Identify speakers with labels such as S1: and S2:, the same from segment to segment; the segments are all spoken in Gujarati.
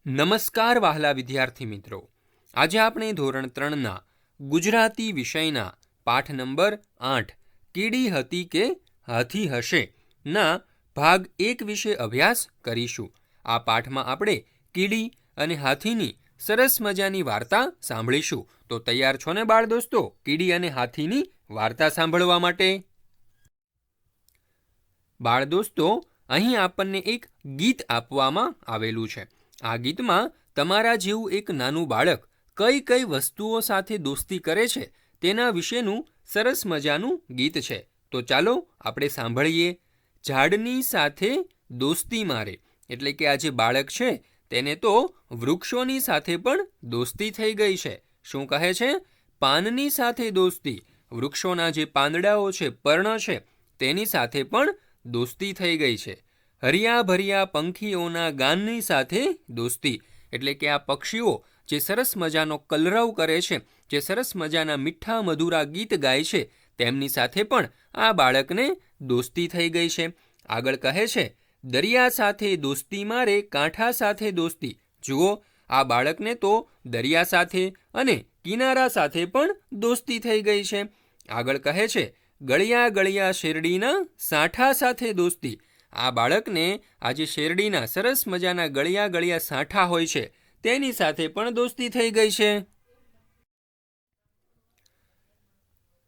S1: નમસ્કાર વહાલા વિદ્યાર્થી મિત્રો, આજે આપણે ધોરણ 3ના ગુજરાતી વિષયના પાઠ નંબર 8 કીડી હતી કે હાથી હશે ના ભાગ 1 વિશે અભ્યાસ કરીશું. આ પાઠમાં આપણે કીડી અને હાથીની સરસ મજાની વાર્તા સાંભળીશું. તો તૈયાર છો ને બાળ દોસ્તો કીડી અને હાથીની વાર્તા સાંભળવા માટે? બાળ દોસ્તો, અહીં આપણને એક ગીત આપવામાં આવેલું છે. આ ગીતમાં તમારા જેવું એક નાનું બાળક કઈ કઈ વસ્તુઓ સાથે દોસ્તી કરે છે તેના વિશેનું સરસ મજાનું ગીત છે. તો ચાલો આપણે સાંભળીએ. ઝાડની સાથે દોસ્તી મારે, એટલે કે આ જે બાળક છે તેને તો વૃક્ષોની સાથે પણ દોસ્તી થઈ ગઈ છે. શું કહે છે? પાનની સાથે દોસ્તી, વૃક્ષોના જે પાંદડાઓ છે, પર્ણ છે, તેની સાથે પણ દોસ્તી થઈ ગઈ છે. હરિયા ભર્યા પંખીઓના ગાનની સાથે દોસ્તી, એટલે કે આ પક્ષીઓ જે સરસ મજાનો કલરવ કરે છે, જે સરસ મજાના મીઠા મધુરા ગીત ગાય છે, તેમની સાથે પણ આ બાળકને દોસ્તી થઈ ગઈ છે. આગળ કહે છે, દરિયા સાથે દોસ્તી મારે, કાંઠા સાથે દોસ્તી. જુઓ, આ બાળકને તો દરિયા સાથે અને કિનારા સાથે પણ દોસ્તી થઈ ગઈ છે. આગળ કહે છે, ગળિયા ગળિયા શેરડીના સાંઠા સાથે દોસ્તી. આ બાળકને આજે શેરડીના સરસ મજાના ગળિયા ગળિયા સાંઠા હોય છે તેની સાથે પણ દોસ્તી થઈ ગઈ છે.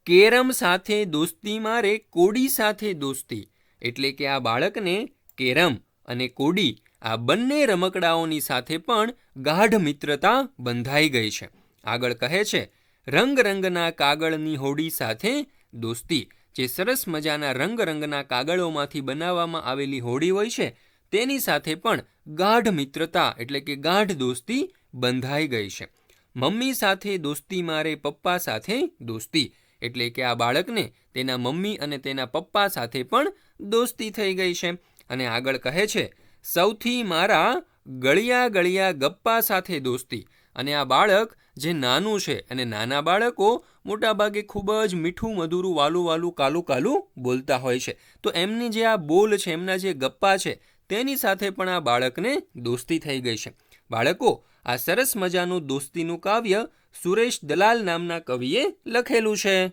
S1: કેરમ સાથે દોસ્તી મારે, કોડી સાથે દોસ્તી, એટલે કે આ બાળકને કેરમ અને કોડી આ બંને રમકડાઓની સાથે પણ ગાઢ મિત્રતા બંધાઈ ગઈ છે. આગળ કહે છે, રંગ રંગના કાગળની હોડી સાથે દોસ્તી. જે સરસ મજાના રંગના કાગળોમાંથી બનાવવામાં આવેલી હોડી હોય છે તેની સાથે પણ ગાઢ મિત્રતા એટલે કે ગાઢ દોસ્તી બંધાઈ ગઈ છે. મમ્મી સાથે દોસ્તી મારે, પપ્પા સાથે દોસ્તી, એટલે કે આ બાળકને તેના મમ્મી અને તેના પપ્પા સાથે પણ દોસ્તી થઈ ગઈ છે. અને આગળ કહે છે, સૌથી મારા ગળિયા ગળિયા ગપ્પા સાથે દોસ્તી. અને આ બાળક જે નાનું છે અને નાના બાળકો મોટાભાગે ખૂબ જ મીઠું મધુરું વાલું વાલું કાલું કાલું બોલતા હોય છે. તો એમની જે આ બોલ છે, એમના જે ગપ્પા છે, તેની સાથે પણ આ બાળકને દોસ્તી થઈ ગઈ છે. બાળકો, આ સરસ મજાનું દોસ્તીનું કાવ્ય સુરેશ દલાલ નામના કવિએ લખેલું છે.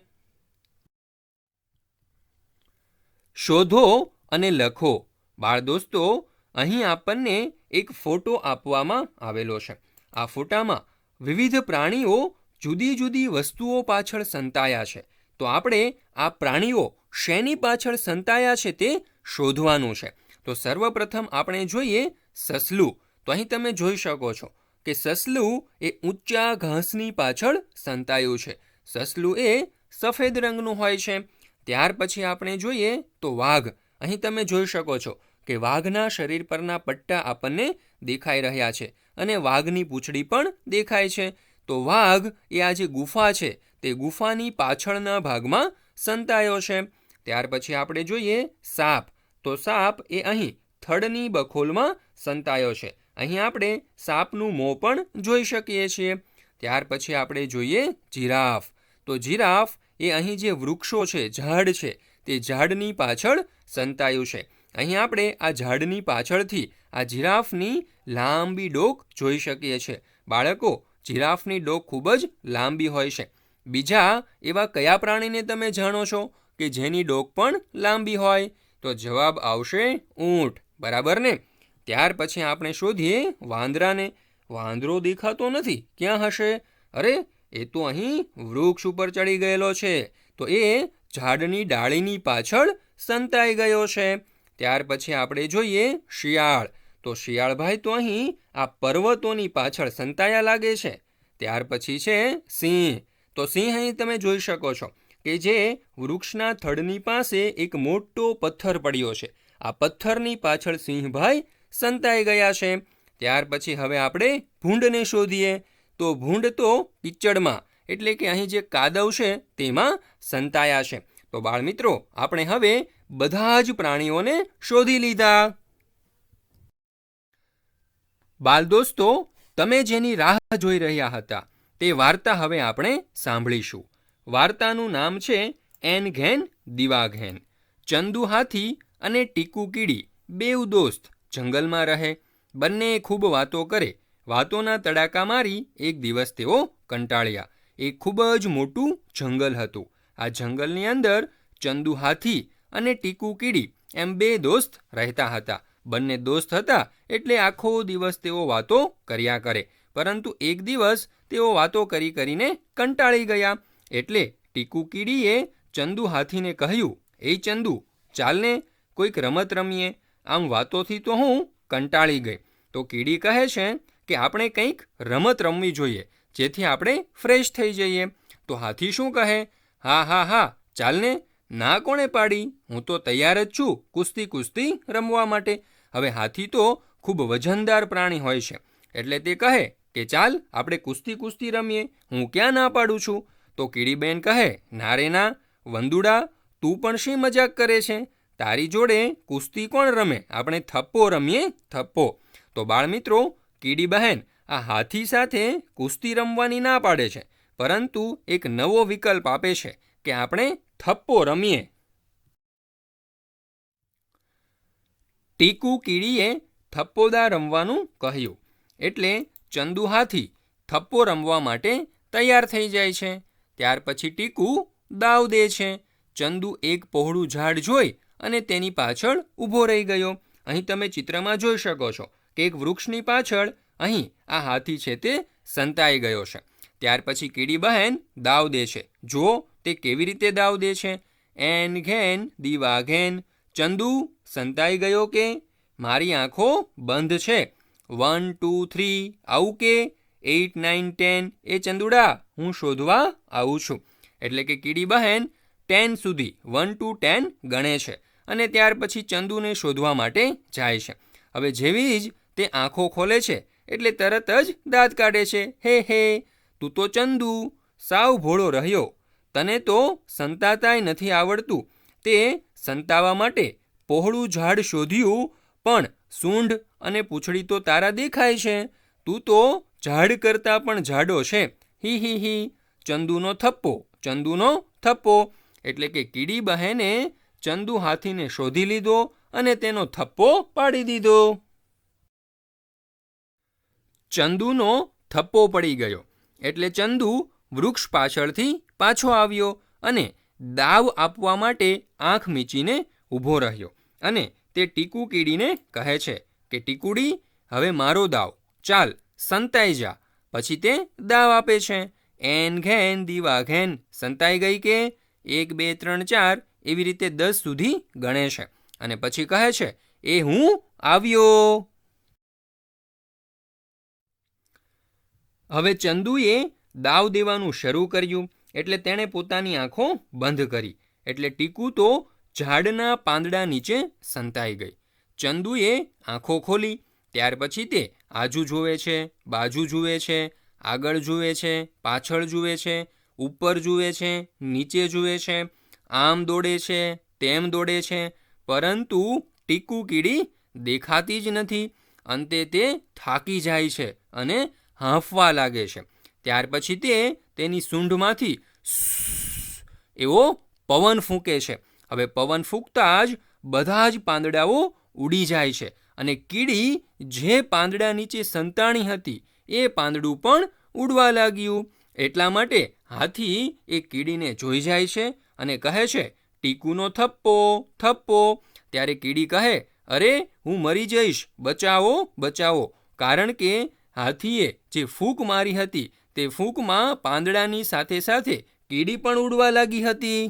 S1: શોધો અને લખો. બાળ દોસ્તો, અહીં આપણને એક ફોટો આપવામાં આવેલો છે. આ ફોટામાં વિવિધ પ્રાણીઓ જુદી જુદી વસ્તુઓ પાછળ સંતાયા છે. તો આપણે આ પ્રાણીઓ શેની પાછળ સંતાયા છે તે શોધવાનું છે. તો સર્વપ્રથમ આપણે જોઈએ સસલું. તો અહીં તમે જોઈ શકો છો કે સસલું એ ઊંચા ઘાસની પાછળ સંતાયું છે. સસલું એ સફેદ રંગનું હોય છે. ત્યાર પછી આપણે જોઈએ તો વાઘ. અહીં તમે જોઈ શકો છો કે વાઘના શરીર પરના પટ્ટા આપણને દેખાઈ રહ્યા છે અને વાઘની પૂંછડી પણ દેખાય છે. તો વાઘ એ આ જે ગુફા છે તે ગુફાની પાછળના ભાગમાં સંતાયો છે. ત્યાર પછી આપણે જોઈએ સાપ. તો સાપ એ અહીં થડની બખોલમાં સંતાયો છે. અહીં આપણે સાપનું મોં પણ જોઈ શકીએ છીએ. ત્યાર પછી આપણે જોઈએ જીરાફ. તો જીરાફ એ અહીં જે વૃક્ષો છે, ઝાડ છે, તે ઝાડની પાછળ સંતાયું છે. અહીં આપણે આ ઝાડની પાછળથી આ જીરાફની લાંબી ડોક જોઈ શકીએ છીએ. બાળકો, જીરાફની ડોક ખૂબ જ લાંબી હોય છે. બીજા એવા કયા પ્રાણીને તમે જાણો છો કે જેની ડોક પણ લાંબી હોય? તો જવાબ આવશે ઊંટ. બરાબર ને? ત્યાર પછી આપણે શોધીએ વાંદરાને. વાંદરો દેખાતો નથી, ક્યાં હશે? અરે, એ તો અહીં વૃક્ષ ઉપર ચડી ગયેલો છે. તો એ ઝાડની ડાળીની પાછળ સંતાઈ ગયો છે. ત્યાર પછી આપણે જોઈએ શિયાળ. તો શિયાળભાઈ તો અહીં આ પર્વતોની પાછળ સંતાયા લાગે છે. ત્યાર પછી છે સિંહ. તો સિંહ અહીં તમે જોઈ શકો છો કે જે વૃક્ષના થડની પાસે એક મોટો પથ્થર પડ્યો છે. આ પથ્થરની પાછળ સિંહભાઈ સંતાઈ ગયા છે. ત્યાર પછી હવે આપણે ભૂંડને શોધીએ. તો ભૂંડ તો કિચડમાં એટલે કે અહીં જે કાદવ છે તેમાં સંતાયા છે. તો બાળમિત્રો, આપણે હવે બધા જ પ્રાણીઓને શોધી લીધા. બાળ દોસ્તો, તમે જેની રાહ જોઈ રહ્યા હતા તે વાર્તા હવે આપણે સાંભળીશું. વાર્તાનું નામ છે એન ઘેન દીવા ઘેન. ચંદુ હાથી અને ટીકુ કીડી બેઉ દોસ્ત જંગલમાં રહે. બંને ખૂબ વાતો કરે, વાતોના તડાકા મારી એક દિવસ તેઓ કંટાળ્યા. એક ખૂબ જ મોટું જંગલ હતું. આ જંગલની અંદર ચંદુ હાથી અને ટીકુ કીડી એમ બે દોસ્ત રહેતા હતા. બંને દોસ્ત હતા એટલે આખો દિવસ તેઓ વાતો કર્યા કરે. પરંતુ એક દિવસ તેઓ વાતો કરીને કંટાળી ગયા. એટલે ટીકુ કીડીએ ચંદુ હાથીને કહ્યું, એ ચંદુ, ચાલને કોઈક રમત રમીએ. આમ વાતોથી તો હું કંટાળી ગઈ. તો કીડી કહે છે કે આપણે કંઈક રમત રમવી જોઈએ જેથી આપણે ફ્રેશ થઈ જઈએ. તો હાથી શું કહે, હા હા હા, ચાલને, ના કોણે પાડી, હું તો તૈયાર જ છું કુસ્તી રમવા માટે. હવે હાથી તો ખૂબ વજનદાર પ્રાણી હોય છે એટલે તે કહે કે ચાલ આપણે કુસ્તી રમીએ, હું ક્યાં ના પાડું છું. તો કીડીબેન કહે, ના રે ના, વંદુડા, તું પણ શી મજાક કરે છે? તારી જોડે કુસ્તી કોણ રમે? આપણે થપ્પો રમીએ, થપ્પો. તો બાળમિત્રો, કીડી બહેન આ હાથી સાથે કુસ્તી રમવાની ના પાડે છે, પરંતુ એક નવો વિકલ્પ આપે છે કે આપણે થપ્પો રમીએ. ટીકુ કીડીએ થપ્પોદા રમવાનું કહ્યું એટલે ચંદુ હાથી થપ્પો રમવા માટે તૈયાર થઈ જાય છે. ત્યાર પછી ટીકુ દાવ દે છે. ચંદુ એક પહોળું ઝાડ જોઈ અને તેની પાછળ ઊભો રહી ગયો. અહીં તમે ચિત્રમાં જોઈ શકો છો કે એક વૃક્ષની પાછળ અહીં આ હાથી છે તે સંતાઈ ગયો છે. ત્યાર પછી કીડી બહેન દાવ દે છે. જુઓ તે કેવી રીતે દાવ દે છે. એન ઘેન દીવા ઘેન, ચંદુ સંતાઈ ગયો કે? મારી આંખો બંધ છે. 1 2 3 આવું કે? 8 9 10, એ ચંદુડા, હું શોધવા આવું છું. એટલે કે કીડી બહેન 10 સુધી 1 to 10 ગણે છે અને ત્યાર પછી ચંદુને શોધવા માટે જાય છે. હવે જેવી જ તે આંખો ખોલે છે એટલે તરત જ દાંત કાઢે છે. હે હે, તું તો ચંદુ સાવ ભોળો રહ્યો. તને તો સંતાતાય નથી આવડતું. તે સંતાવા માટે પહોળું ઝાડ શોધ્યું, પણ સૂંઢ અને પૂંછડી તો તારા દેખાય છે. તું તો ઝાડ કરતાં પણ જાડો છે. હી હી હી. ચંદુનો થપ્પો. એટલે કે કીડી બહેને ચંદુ હાથીને શોધી લીધો અને તેનો થપ્પો પાડી દીધો. ચંદુનો થપ્પો પડી ગયો એટલે ચંદુ વૃક્ષ પાછળથી પાછો આવ્યો અને દાવ આપવા માટે આંખ મીચીને ઊભો રહ્યો અને તે ટીકુ કીડીને કહે છે કે ટીકુડી, હવે મારો દાવ, ચાલ સંતાઈ જા. પછી તે દાવ આપે છે. એન ઘેન દીવા ઘેન, સંતાઈ ગઈ કે? 1 2 3 4 એવી રીતે 10 સુધી ગણે છે અને પછી કહે છે, એ હું આવ્યો. હવે ચંદુએ દાવ દેવાનું શરૂ કર્યું એટલે તેણે પોતાની આંખો બંધ કરી એટલે ટીકુ તો ઝાડના પાંદડા નીચે સંતાઈ ગઈ. ચંદુએ આંખો ખોલી. ત્યાર પછી તે આજુ જુએ છે, બાજુ જુએ છે, આગળ જુએ છે, પાછળ જુએ છે, ઉપર જુએ છે, નીચે જુએ છે, આમ દોડે છે, તેમ દોડે છે, પરંતુ ટીકુ કીડી દેખાતી જ નથી. અંતે તે થાકી જાય છે અને હાંફવા લાગે છે. ત્યાર પછી તે તેની સૂંઢમાંથી એવો પવન ફૂંકે છે. હવે પવન ફૂંકતા જ બધા જ પાંદડાઓ ઉડી જાય છે અને કીડી જે પાંદડા નીચે સંતાણી હતી એ પાંદડું પણ ઉડવા લાગ્યું. એટલા માટે હાથી એ કીડીને જોઈ જાય છે અને કહે છે, ટીકુનો થપ્પો. ત્યારે કીડી કહે, અરે, હું મરી જઈશ, બચાવો. કારણ કે હાથીએ જે ફૂંક મારી હતી તે ફૂંકમાં પાંદડાની સાથે સાથે કીડી પણ ઉડવા લાગી હતી.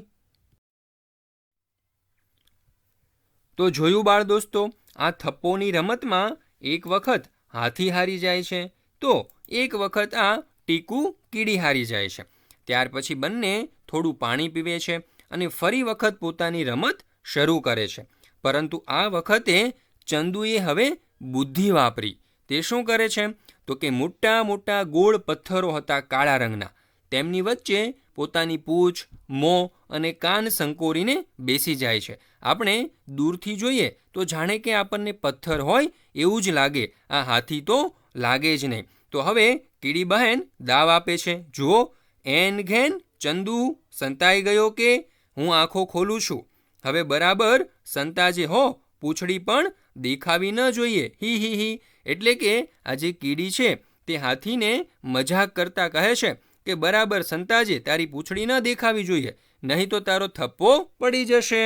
S1: તો જોયું બાળ દોસ્તો, આ થપ્પોની રમતમાં એક વખત હાથી હારી જાય છે તો એક વખત આ ટીકુ કીડી હારી જાય છે. ત્યાર પછી બંને થોડું પાણી પીવે છે અને ફરી વખત પોતાની રમત શરૂ કરે છે. પરંતુ આ વખતે ચંદુએ હવે બુદ્ધિ વાપરી. તે શું કરે છે તો કે મોટા ગોળ પથ્થરો હતા કાળા રંગના. તેમની વચ્ચે પોતાની પૂંછ, મોં અને કાન સંકોરીને બેસી જાય છે. આપણે દૂરથી જોઈએ તો જાણે કે આપણને પથ્થર હોય એવું જ લાગે. આ હાથી તો લાગે જ નહીં. તો હવે કીડી બહેન દાવ આપે છે. જુઓ, એન ઘેન, ચંદુ સંતાઈ ગયો કે? હું આંખો ખોલું છું. હવે બરાબર સંતાજે હો, પૂંછડી પણ દેખાવી ન જોઈએ. હી હી હી. એટલે કે આ જે કીડી છે તે હાથીને મજાક કરતા કહે છે કે બરાબર સંતાજે, તારી પૂંછડી ન દેખાવી જોઈએ, નહીં તો તારો થપ્પો પડી જશે.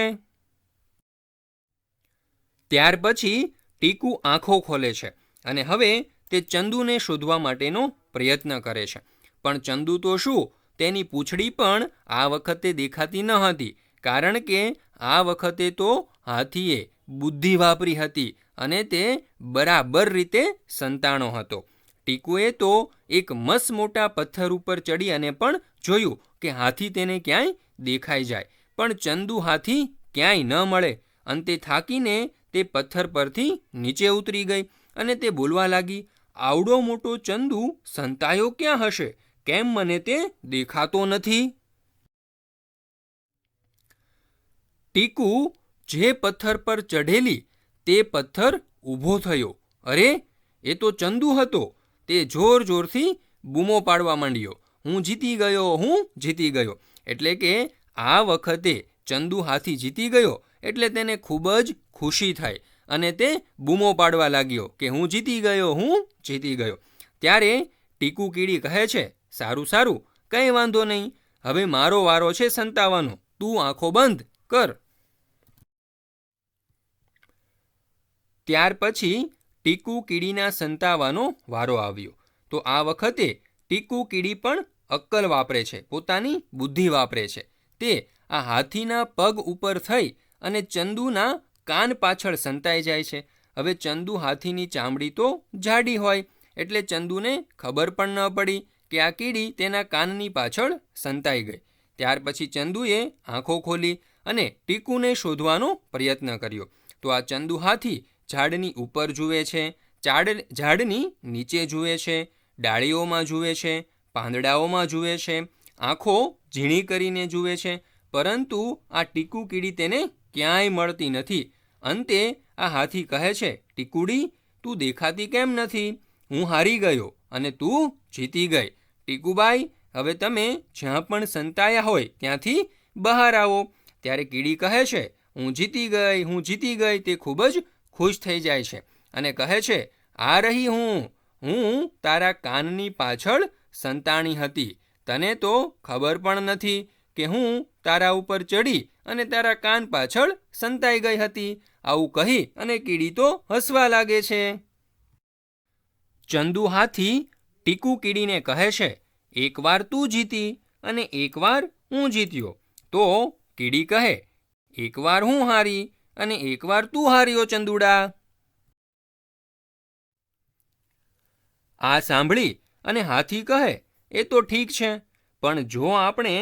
S1: ત્યાર પછી ટીકુ આંખો ખોલે છે અને હવે તે ચંદુને શોધવા માટેનો પ્રયત્ન કરે છે. પણ ચંદુ તો શું, તેની પૂંછડી પણ આ વખતે દેખાતી ન હતી, કારણ કે આ વખતે તો હાથીએ બુદ્ધિ વાપરી હતી અને તે બરાબર રીતે સંતાણો હતો. ટીકુએ તો એક મસ્ત મોટા પથ્થર ઉપર ચડી અને પણ જોયું કે હાથી તેને ક્યાંય દેખાઈ જાય, પણ ચંદુ હાથી ક્યાંય ન મળે. અંતે થાકીને તે પથ્થર પરથી નીચે ઉતરી ગઈ અને તે બોલવા લાગી, આવડો મોટો ચંદુ સંતાયો ક્યાં હશે? કેમ મને તે દેખાતો નથી? ટીકુ જે પથ્થર પર ચઢેલી તે પથ્થર ઊભો થયો. અરે, એ તો ચંદુ હતો. તે જોર જોરથી બૂમો પાડવા માંડ્યો, હું જીતી ગયો, હું જીતી ગયો. એટલે કે આ વખતે ચંદુ હાથી જીતી ગયો એટલે તેને ખૂબ જ ખુશી થઈ અને તે બૂમો પાડવા લાગ્યો કે હું જીતી ગયો, હું જીતી ગયો. ત્યારે ટીકુ કીડી કહે છે, સારું સારું, કંઈ વાંધો નહીં, હવે મારો વારો છે સંતાવાનો, તું આંખો બંધ કર. ત્યાર પછી ટીકુ કીડીના સંતાવાનો વારો આવ્યો. તો આ વખતે ટીકુ કીડી પણ અક્કલ વાપરે છે, પોતાની બુદ્ધિ વાપરે છે. તે આ હાથીના પગ ઉપર થઈ અને ચંદુના કાન પાછળ સંતાઈ જાય છે. હવે ચંદુ હાથીની ચામડી તો જાડી હોય એટલે ચંદુને ખબર પણ ન પડી કે આ કીડી તેના કાનની પાછળ સંતાઈ ગઈ. ત્યાર પછી ચંદુએ આંખો ખોલી અને ટીકુને શોધવાનો પ્રયત્ન કર્યો. તો આ ચંદુ હાથી ઝાડની ઉપર જુએ છે, ઝાડની નીચે જુએ છે, ડાળીઓમાં જુએ છે, પાંદડાઓમાં જુએ છે, આંખો ઝીણી કરીને જુએ છે, પરંતુ આ ટીકુ કીડી તેને ક્યાંય મળતી નથી. અંતે આ હાથી કહે છે, ટીકુડી, તું દેખાતી કેમ નથી? હું હારી ગયો અને તું જીતી ગઈ. ટીકુબાઈ, હવે તમે જ્યાં પણ સંતાયા હોય ત્યાંથી બહાર આવો. ત્યારે કીડી કહે છે, હું જીતી ગઈ, હું જીતી ગઈ. તે ખૂબ જ ખુશ થઈ જાય છે અને કહે છે, આ રહી હું તારા કાનની પાછળ સંતાણી હતી. તને તો ખબર પણ નથી કે હું તારા ઉપર ચડી અને તારા કાન પાછળ સંતાઈ ગઈ હતી. આવું કહી અને કીડી તો હસવા લાગે છે. ચંદુ હાથી ટીકુ કીડીને કહે છે, એકવાર તું જીતી અને એકવાર હું જીત્યો. તો કીડી કહે, એકવાર હું હારી અને એકવાર તું હાર્યો ચંદુડા. આ સાંભળી અને હાથી કહે, એ તો ઠીક છે, પણ જો આપણે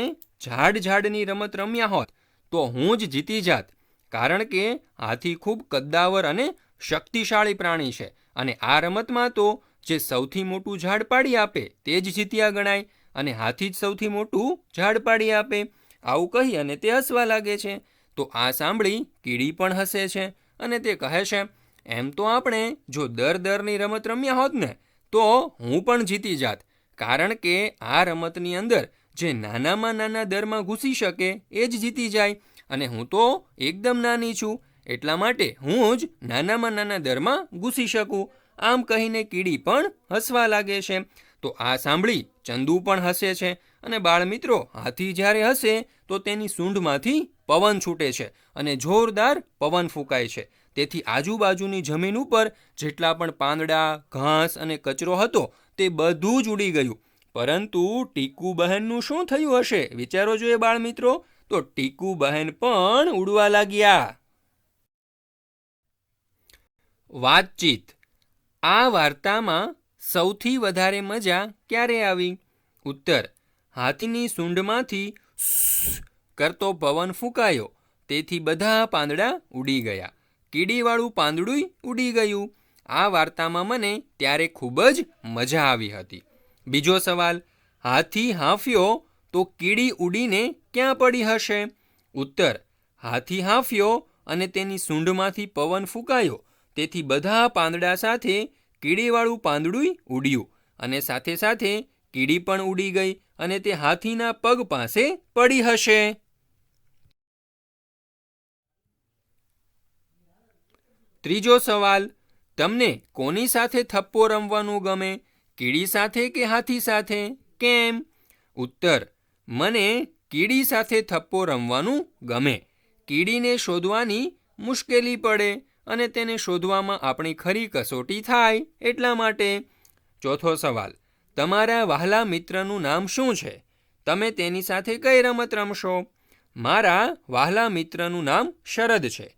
S1: ઝાડની રમત રમ્યા હોત તો હું જ જીતી જાત, કારણ કે હાથી ખૂબ કદ્દાવર અને શક્તિશાળી પ્રાણી છે અને આ રમતમાં તો જે સૌથી મોટું ઝાડ પાડી આપે તે જ જીત્યા ગણાય અને હાથી જ સૌથી મોટું ઝાડ પાડી આપે. આવું કહી અને તે હસવા લાગે છે. તો આ સાંભળી કીડી પણ હસે છે અને તે કહે છે, એમ તો આપણે જો દરની રમત રમ્યા હોત ને તો હું પણ જીતી જાત, કારણ કે આ રમતની અંદર જે નાનામાં નાના દરમાં ઘૂસી શકે એ જ જીતી જાય અને હું તો એકદમ નાની છું, એટલા માટે હું જ નાનામાં નાના દરમાં ઘૂસી શકું. આમ કહીને કીડી પણ હસવા લાગે છે. તો આ સાંભળી ચંદુ પણ હસે છે અને બાળમિત્રો, હાથી જ્યારે હસે તો તેની સૂંઢમાંથી પવન છૂટે છે અને જોરદાર પવન ફૂંકાય છે. તેથી આજુબાજુની જમીન ઉપર જેટલા પણ પાંદડા, ઘાસ અને કચરો હતો તે બધું જ ઉડી ગયું. પરંતુ ટીકુ બહેનનું શું થયું હશે? વિચારો જોઈએ બાળમિત્રો. તો ટીકુ બહેન પણ ઉડવા લાગ્યા. વાતચીત. આ વાર્તામાં સૌથી વધારે મજા ક્યારે આવી? ઉત્તર, હાથીની સૂંઢમાંથી કરતો પવન ફૂંકાયો તેથી બધા પાંદડા ઉડી ગયા. કીડીવાળું પાંદડું ઉડી ગયું. આ વાર્તામાં મને ત્યારે ખૂબ જ મજા આવી હતી. બીજો સવાલ, હાથી હાંફ્યો તો કીડી ઉડીને ક્યાં પડી હશે? ઉત્તર, હાથી હાંફ્યો અને તેની સૂંઢમાંથી પવન ફૂંકાયો તેથી બધા પાંદડા સાથે કીડીવાળું પાંદડું ઉડ્યું અને સાથે સાથે કીડી પણ ઉડી ગઈ અને તે હાથીના પગ પાસે પડી હશે. ત્રીજો સવાલ, તમને કોની સાથે થપ્પો રમવાનું ગમે? કીડી સાથે કે હાથી સાથે? કેમ? ઉત્તર: મને કીડી સાથે થપ્પો રમવાનું ગમે. કીડીને શોધવાની મુશ્કેલી પડે અને તેને શોધવામાં આપણી ખરી કસોટી થાય એટલા માટે. ચોથો સવાલ: તમારા વહાલા મિત્રનું નામ શું છે? તમે તેની સાથે કઈ રમત રમશો? મારા વહાલા મિત્રનું નામ શરદ છે.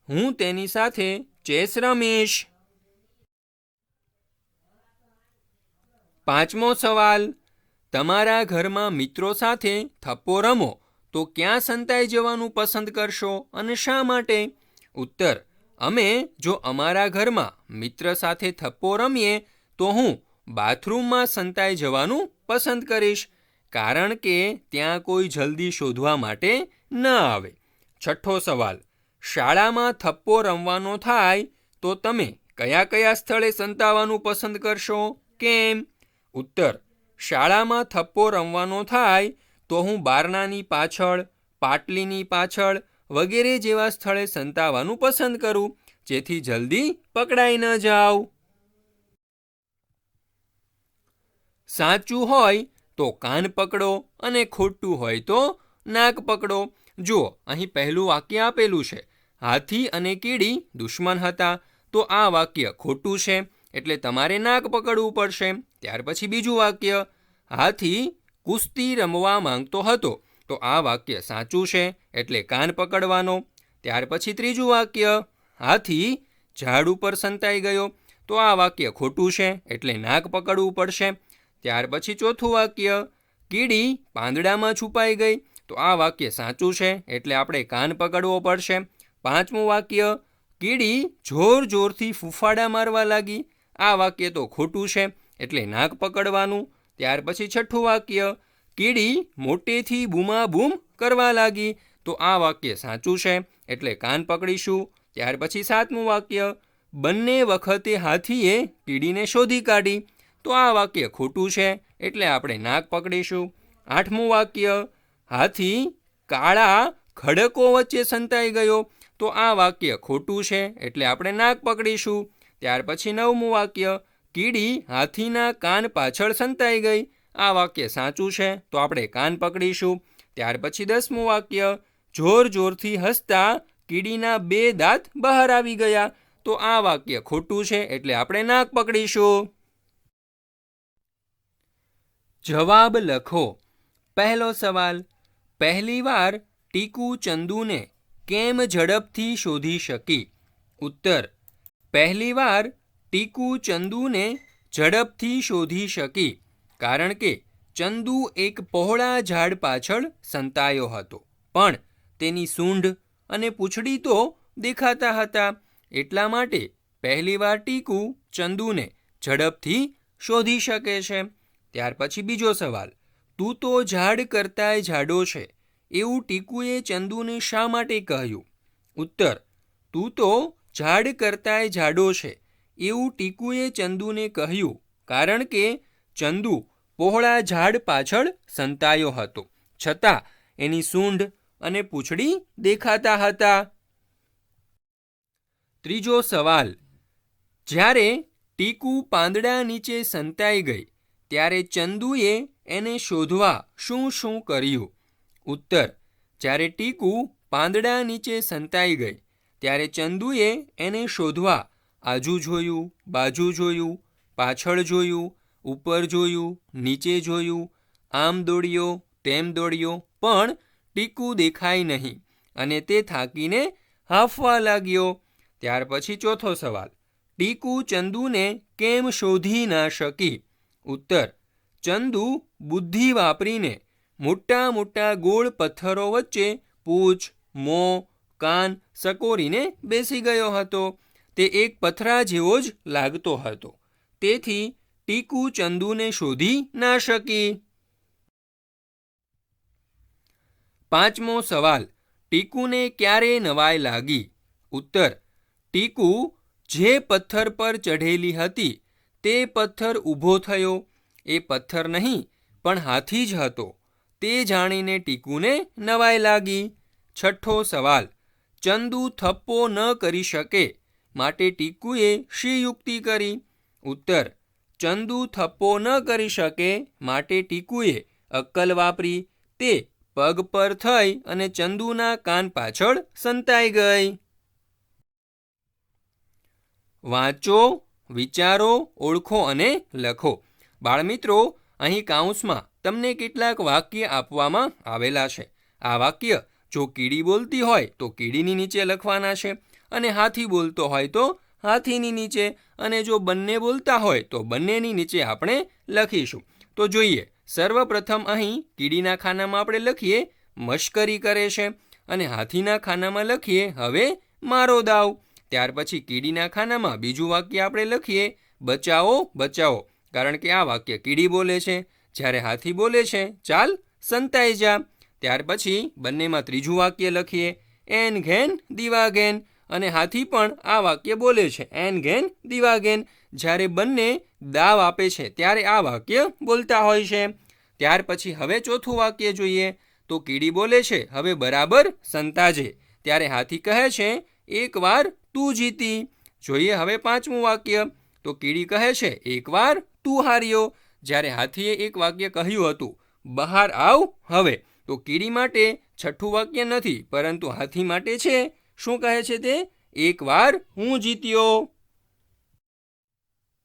S1: હું તેની સાથે ચેસ રમીશ. પાંચમો સવાલ: તમારા ઘરમાં મિત્રો સાથે થપ્પો રમો તો ક્યાં સંતાઈ જવાનું પસંદ કરશો અને શા માટે? ઉત્તર: અમે જો અમારા ઘરમાં મિત્ર સાથે થપ્પો રમીએ તો હું બાથરૂમમાં સંતાઈ જવાનું પસંદ કરીશ, કારણ કે ત્યાં કોઈ જલ્દી શોધવા માટે ન આવે. છઠ્ઠો સવાલ: શાળામાં થપ્પો રમવાનો થાય તો તમે કયા કયા સ્થળે સંતાવાનું પસંદ કરશો? કેમ? ઉત્તર: શાળામાં થપ્પો રમવાનો થાય તો હું બારણાની પાછળ, પાટલીની પાછળ વગેરે જેવા સ્થળે સંતાવાનું પસંદ કરું, જેથી જલ્દી પકડાઈ ન જાઉં. સાચું હોય તો કાન પકડો અને ખોટું હોય તો નાક પકડો. જુઓ, અહીં પહેલું વાક્ય આપેલું છે, હાથી અને કીડી દુશ્મન હતા, તો આ વાક્ય ખોટું છે, એટલે તમારે નાક પકડવું પડશે. ત્યાર પછી બીજું વાક્ય, હાથી કુસ્તી રમવા માંગતો હતો, તો આ વાક્ય સાચું છે, એટલે કાન પકડવાનો. ત્યાર પછી ત્રીજું વાક્ય, હાથી ઝાડ ઉપર સંતાઈ ગયો, તો આ વાક્ય ખોટું છે, એટલે નાક પકડવું પડશે. ત્યાર પછી ચોથું વાક્ય, કીડી પાંદડામાં છુપાઈ ગઈ, તો આ વાક્ય સાચું છે, એટલે આપણે કાન પકડવો પડશે. પાંચમું વાક્ય, કીડી જોર જોરથી ફૂફાડા મારવા લાગી, આ વાક્ય તો ખોટું છે, એટલે નાક પકડવાનું. ત્યાર પછી છઠ્ઠું વાક્ય, કીડી મોટેથી બૂમાબૂમ કરવા લાગી, તો આ વાક્ય સાચું છે, એટલે કાન પકડીશું. ત્યાર પછી સાતમું વાક્ય, બંને વખતે હાથીએ કીડીને શોધી કાઢી, તો આ વાક્ય ખોટું છે, એટલે આપણે નાક પકડીશું. આઠમું વાક્ય, હાથી કાળા ખડકો વચ્ચે સંતાઈ ગયો, તો આ વાક્ય ખોટું છે, એટલે આપણે નાક પકડીશું. ત્યાર પછી નવમું વાક્ય, કીડી હાથીના કાન પાછળ સંતાઈ ગઈ, આ વાક્ય સાચું છે, તો આપણે કાન પકડીશું. ત્યાર પછી 10મું વાક્ય, જોર જોરથી હસતા કીડીના 2 દાંત બહાર આવી ગયા, તો આ વાક્ય ખોટું છે, એટલે આપણે નાક પકડીશું. જવાબ લખો. પહેલો સવાલ, પહેલી વાર ટીકુ ચંદુને કેમ ઝડપથી શોધી શકી? ઉત્તર, પહેલી વાર ટીકુ ચંદુને ઝડપથી શોધી શકી કારણ કે ચંદુ એક પહોળા ઝાડ પાછળ સંતાયો હતો, પણ તેની સૂંઢ અને પૂંછડી તો દેખાતા હતા, એટલા માટે પહેલીવાર ટીકુ ચંદુને ઝડપથી શોધી શકે છે. ત્યાર પછી બીજો સવાલ, તું તો ઝાડ કરતાંય જાડો છે, એવું ટીકુએ ચંદુને શા માટે કહ્યું? ઉત્તર, તું તો ઝાડ કરતાંય જાડો છે, એવું ટીકુએ ચંદુને કહ્યું કારણ કે ચંદુ પહોળા ઝાડ પાછળ સંતાયો હતો, છતાં એની સૂંઢ અને પૂંછડી દેખાતા હતા. ત્રીજો સવાલ, જ્યારે ટીકુ પાંદડા નીચે સંતાઈ ગઈ ત્યારે ચંદુએ એને શોધવા શું શું કર્યું? ઉત્તર, જ્યારે ટીકુ પાંદડા નીચે સંતાઈ ગઈ ત્યારે ચંદુએ એને શોધવા આજુ જોયું, બાજુ જોયું, પાછળ જોયું, ઉપર જોયું, નીચે જોયું, આમ દોડ્યો, તેમ દોડ્યો, પણ ટીકુ દેખાય નહીં અને તે થાકીને હાંફવા લાગ્યો. ત્યાર પછી ચોથો સવાલ, ટીકુ ચંદુને કેમ શોધી ના શકી? ઉત્તર, ચંદુ બુદ્ધિ વાપરીને મોટા મોટા ગોળ પથ્થરો વચ્ચે પૂંછ, મોં, કાન સકોરીને બેસી ગયો હતો. તે એક પથરા જેવો જ લાગતો હતો, તેથી ટીકુ ચંદુને શોધી ના શકી. પાંચમો સવાલ, ટીકુને ક્યારે નવાઈ લાગી? ઉત્તર, ટીકુ જે પથ્થર પર ચઢેલી હતી તે પથ્થર ઊભો થયો, એ પથ્થર નહીં પણ હાથી જ હતો, તે જાણીને ટીકુને નવાઈ લાગી. છઠ્ઠો સવાલ, ચંદુ થપ્પો ન કરી શકે માટે ટીકુએ શી યુક્તિ કરી? ઉત્તર: ચંદુ થપ્પો ન કરી શકે માટે ટીકુએ અક્કલ વાપરી. તે પગ પર થઈ અને ચંદુના કાન પાછળ સંતાઈ ગઈ. વાંચો, વિચારો, ઓળખો અને લખો. બાળમિત્રો, અહીં કાઉન્સમાં તમને કેટલાક વાક્ય આપવામાં આવેલા છે. આ વાક્ય જો કીડી બોલતી હોય તો કીડીની નીચે લખવાના છે, અને હાથી બોલતો હોય તો હાથીની નીચે, અને જો બંને બોલતા હોય તો બંનેની નીચે આપણે લખીશું. તો જોઈએ, સર્વપ્રથમ અહીં કીડીના ખાનામાં આપણે લખીએ મશ્કરી કરે છે, અને હાથીના ખાનામાં લખીએ હવે મારો દાવ. ત્યાર પછી કીડીના ખાનામાં બીજું વાક્ય આપણે લખીએ બચાવો બચાવો, કારણ કે આ વાક્ય કીડી બોલે છે. જ્યારે હાથી બોલે છે ચાલ સંતાઈ જા. ત્યાર પછી બંનેમાં ત્રીજું વાક્ય લખીએ એન ઘેન દીવા ઘેન, અને હાથી પણ આ વાક્ય બોલે છે એન ઘેન દીવા ઘેન. જ્યારે બંને દાવ આપે છે ત્યારે આ વાક્ય બોલતા હોય છે. ત્યાર પછી હવે ચોથું વાક્ય જોઈએ તો કીડી બોલે છે હવે બરાબર સંતાજે, ત્યારે હાથી કહે છે એકવાર તું જીતી. જોઈએ હવે પાંચમું વાક્ય તો કીડી કહે છે એકવાર તું હાર્યો. જ્યારે હાથીએ એક વાક્ય કહ્યું હતું બહાર આવ હવે, તો કીડી માટે છઠ્ઠું વાક્ય નથી પરંતુ હાથી માટે છે. શું કહે છે તે? એકવાર હું જીત્યો.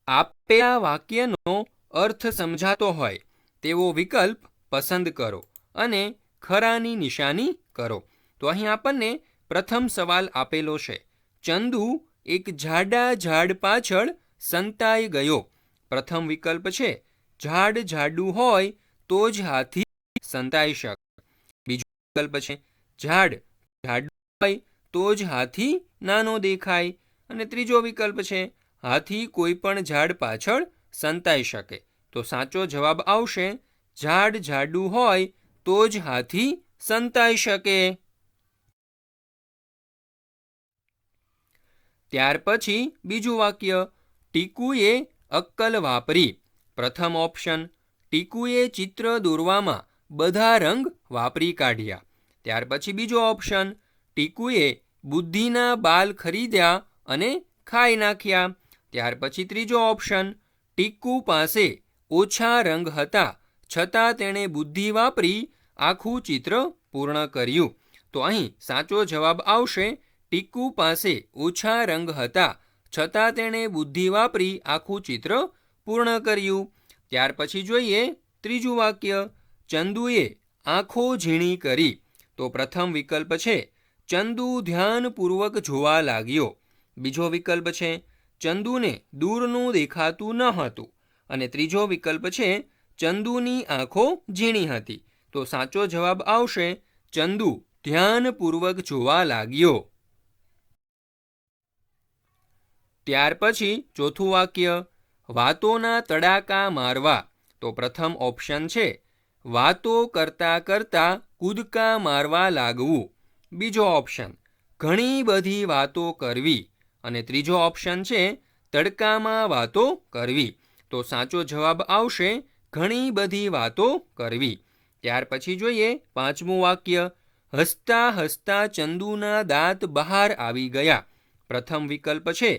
S1: આપેલા વાક્યનો અર્થ સમજાતો હોય તેવો વિકલ્પ પસંદ કરો અને ખરાની નિશાની કરો. તો અહીં આપણને પ્રથમ સવાલ આપેલો છે ચંદુ એક જાડા ઝાડ પાછળ સંતાઈ ગયો. પ્રથમ વિકલ્પ છે ઝાડ જાડું હોય તો જ હાથી સંતાઈ શકે. બીજો વિકલ્પ છે ઝાડ જાડું હોય તો જ હાથી નાનો દેખાય. અને ત્રીજો વિકલ્પ છે હાથી કોઈ પણ ઝાડ પાછળ સંતાઈ શકે. તો સાચો જવાબ આવશે ઝાડ જાડું હોય તો જ હાથી સંતાઈ શકે. ત્યાર પછી બીજું વાક્ય ટીકુએ અક્કલ વાપરી. પ્રથમ ઓપ્શન ટીકુએ ચિત્ર દોરવામાં બધા રંગ વાપરી કાઢ્યા. ત્યાર પછી બીજો ઓપ્શન ટીકુએ બુદ્ધિના બાલ ખરીદ્યા અને ખાઈ નાખ્યા. ત્યાર પછી ત્રીજો ઓપ્શન ટીકુ પાસે ઓછા રંગ હતા છતાં તેણે બુદ્ધિ વાપરી આખું ચિત્ર પૂર્ણ કર્યું. તો અહીં સાચો જવાબ આવશે ટીકુ પાસે ઓછા રંગ હતા છતાં તેણે બુદ્ધિ વાપરી આખું ચિત્ર પૂર્ણ કર્યું. ત્યાર પછી જોઈએ ત્રીજું વાક્ય ચંદુએ આંખો ઝીણી કરી. તો પ્રથમ વિકલ્પ છે ચંદુ ધ્યાનપૂર્વક જોવા લાગ્યો. બીજો વિકલ્પ છે ચંદુને દૂરનું દેખાતું ન હતું. અને ત્રીજો વિકલ્પ છે ચંદુની આંખો ઝીણી હતી. તો સાચો જવાબ આવશે ચંદુ ધ્યાનપૂર્વક જોવા લાગ્યો. ત્યાર પછી ચોથું વાક્ય વાતોના તડાકા મારવા. તો પ્રથમ ઓપ્શન છે વાતો કરતા કરતા કૂદકા મારવા લાગવું. બીજો ઓપ્શન ઘણી બધી વાતો કરવી. અને ત્રીજો ઓપ્શન છે તડકામાં વાતો કરવી. તો સાચો જવાબ આવશે ઘણી બધી વાતો કરવી. ત્યાર પછી જોઈએ પાંચમું વાક્ય હસતા હસતા ચંદુના દાંત બહાર આવી ગયા. પ્રથમ વિકલ્પ છે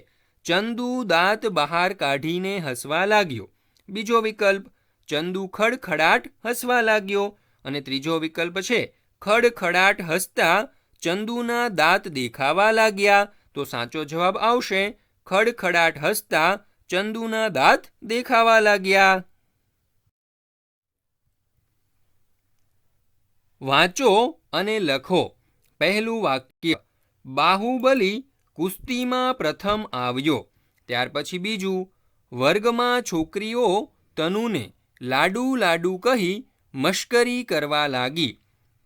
S1: ચંદુ દાંત બહાર કાઢીને હસવા લાગ્યો. બીજો વિકલ્પ ચંદુ ખડખડાટ હસવા લાગ્યો. અને ત્રીજો વિકલ્પ છે ખડખડાટ હસતા ચંદુના દાંત દેખાવા લાગ્યા. તો સાચો જવાબ આવશે ખડખડાટ હસતા ચંદુના દાંત દેખાવા લાગ્યા. વાંચો અને લખો. પહેલું વાક્ય બાહુબલી કુસ્તીમાં પ્રથમ આવ્યો. ત્યાર પછી બીજું વર્ગમાં છોકરીઓ તનુને લાડુ લાડુ કહી મશ્કરી કરવા લાગી.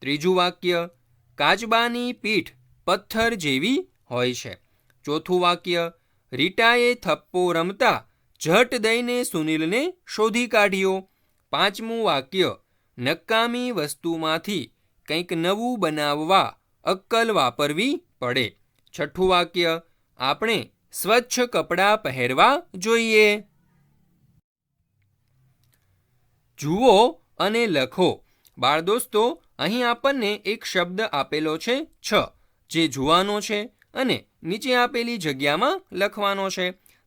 S1: ત્રીજું વાક્ય કાચબાની પીઠ પથ્થર જેવી હોય છે. ચોથું વાક્ય રીટાએ થપ્પો રમતા ઝટ દઈને સુનિલને શોધી કાઢ્યો. પાંચમું વાક્ય નકામી વસ્તુમાંથી કંઈક નવું બનાવવા અક્કલ વાપરવી પડે. છઠ્ઠું વાક્ય આપણે સ્વચ્છ કપડાં પહેરવા જોઈએ. જુઓ અને લખો. બાળદોસ્તો, અહીં આપણને એક શબ્દ આપેલો છે છ, જે જોવાનો છે અને નીચે આપેલી જગ્યામાં લખવાનો છે.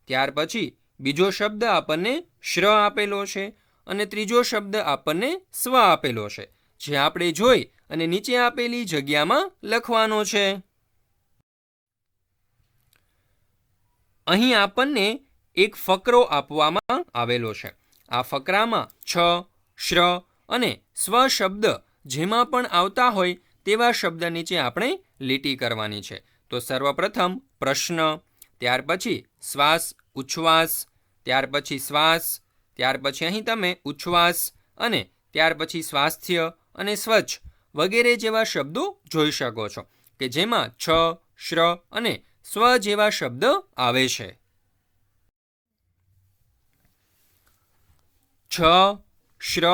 S1: ત્યાર પછી બીજો શબ્દ આપણને શ્ર આપેલો છે અને ત્રીજો શબ્દ આપણને સ્વ આપેલો છે, જે આપણે જોઈ અને નીચે આપેલી જગ્યામાં લખવાનો છે. અહીં આપણને એક ફકરો આપવામાં આવેલો છે. આ ફકરામાં છ, શ્ર અને સ્વ શબ્દ જેમાં પણ આવતા હોય તેવા શબ્દ નીચે આપણે લીટી કરવાની છે. તો સર્વપ્રથમ પ્રશ્ન, ત્યાર પછી શ્વાસ, ઉચ્છ્વાસ, ત્યાર પછી શ્વાસ, ત્યાર પછી અહીં તમે ઉચ્છ્વાસ અને ત્યાર પછી સ્વાસ્થ્ય અને સ્વચ્છ વગેરે જેવા શબ્દો જોઈ શકો છો કે જેમાં છ, શ્ર અને સ્વ જેવા શબ્દ આવે છે. છ, શ્ર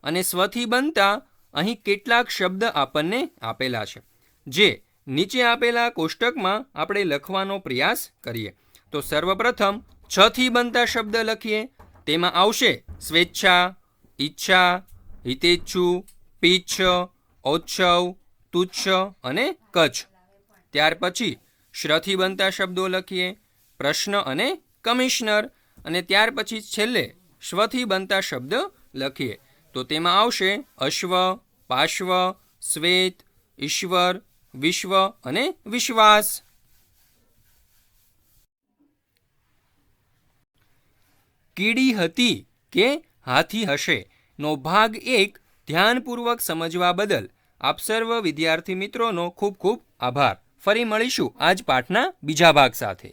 S1: અને સ્વથી બનતા અહીં કેટલાક શબ્દ આપણને આપેલા છે, જે નીચે આપેલા કોષ્ટકમાં આપણે લખવાનો પ્રયાસ કરીએ. તો સર્વપ્રથમ છ થી બનતા શબ્દ લખીએ. તેમાં આવશે સ્વેચ્છા, ઈચ્છા, હિતેચ્છુ, પીચ્છ, ઔચ્છવ, તુચ્છ અને કચ્છ. ત્યાર પછી શ્રથી બનતા શબ્દો લખીએ, પ્રશ્ન અને કમિશનર. અને ત્યાર પછી છેલ્લે શ્વથી બનતા શબ્દ લખીએ. તો તેમાં આવશે અશ્વ, પાશ્વ, શ્વેત, ઈશ્વર, વિશ્વ અને વિશ્વાસ. કીડી હતી કે હાથી હશે નો ભાગ 1 ધ્યાનપૂર્વક સમજવા બદલ આપ સર્વ વિદ્યાર્થી મિત્રોનો ખૂબ ખૂબ આભાર. ફરી મળીશું આજ પાઠના બીજા ભાગ સાથે.